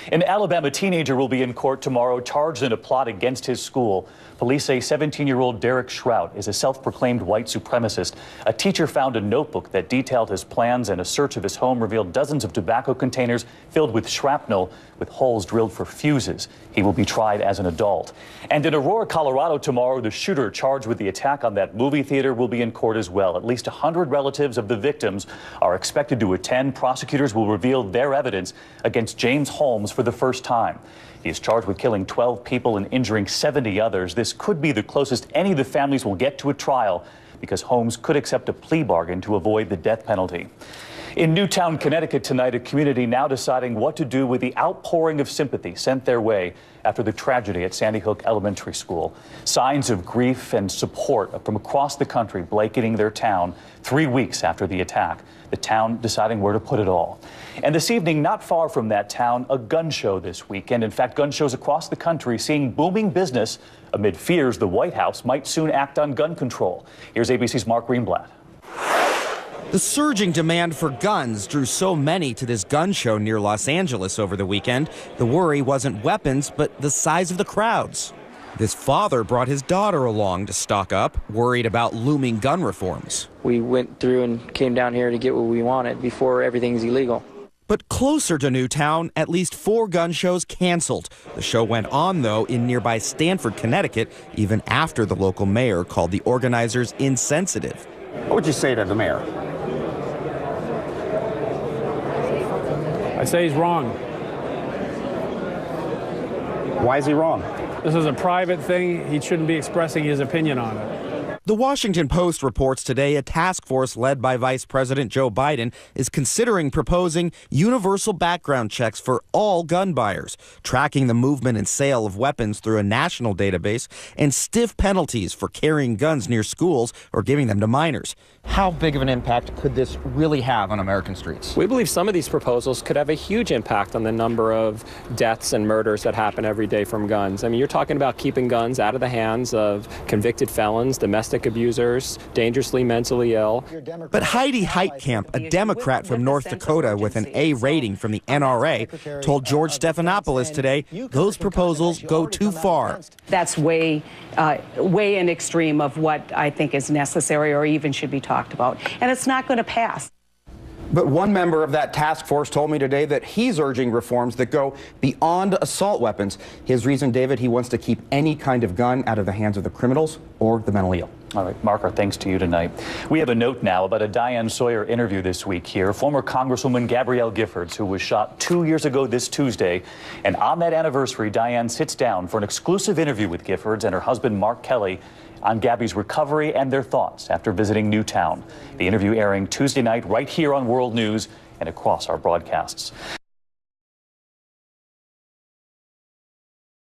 An Alabama teenager will be in court tomorrow charged in a plot against his school. Police say 17-year-old Derek Shrout is a self-proclaimed white supremacist. A teacher found a notebook that detailed his plans, and a search of his home revealed dozens of tobacco containers filled with shrapnel with holes drilled for fuses. He will be tried as an adult. And in Aurora, Colorado tomorrow, the shooter charged with the attack on that movie theater will be in court as well. At least 100 relatives of the victims are expected to attend. Prosecutors will reveal their evidence against James Holmes for the first time. He is charged with killing 12 people and injuring 70 others. This could be the closest any of the families will get to a trial, because Holmes could accept a plea bargain to avoid the death penalty. In Newtown, Connecticut tonight, a community now deciding what to do with the outpouring of sympathy sent their way after the tragedy at Sandy Hook Elementary School. Signs of grief and support from across the country blanketing their town 3 weeks after the attack. The town deciding where to put it all. And this evening, not far from that town, a gun show this weekend. In fact, gun shows across the country seeing booming business amid fears the White House might soon act on gun control. Here's ABC's Mark Greenblatt. The surging demand for guns drew so many to this gun show near Los Angeles over the weekend. The worry wasn't weapons, but the size of the crowds. This father brought his daughter along to stock up, worried about looming gun reforms. We went through and came down here to get what we wanted before everything's illegal. But closer to Newtown, at least 4 gun shows canceled. The show went on, though, in nearby Stamford, Connecticut, even after the local mayor called the organizers insensitive. What would you say to the mayor? I say he's wrong. Why is he wrong? This is a private thing. He shouldn't be expressing his opinion on it. The Washington Post reports today a task force led by Vice President Joe Biden is considering proposing universal background checks for all gun buyers, tracking the movement and sale of weapons through a national database, and stiff penalties for carrying guns near schools or giving them to minors. How big of an impact could this really have on American streets? We believe some of these proposals could have a huge impact on the number of deaths and murders that happen every day from guns. I mean, you're talking about keeping guns out of the hands of convicted felons, domestic abusers, dangerously mentally ill. But Heidi Heitkamp, a Democrat from North Dakota with an A rating from the NRA, told George Stephanopoulos today those proposals go too far. That's way an extreme of what I think is necessary or even should be talked about. And it's not going to pass. But one member of that task force told me today that he's urging reforms that go beyond assault weapons. His reason, David, he wants to keep any kind of gun out of the hands of the criminals or the mentally ill. All right, Mark, our thanks to you tonight. We have a note now about a Diane Sawyer interview this week here. Former Congresswoman Gabrielle Giffords, who was shot 2 years ago this Tuesday. And on that anniversary, Diane sits down for an exclusive interview with Giffords and her husband, Mark Kelly, on Gabby's recovery and their thoughts after visiting Newtown. The interview airing Tuesday night right here on World News and across our broadcasts.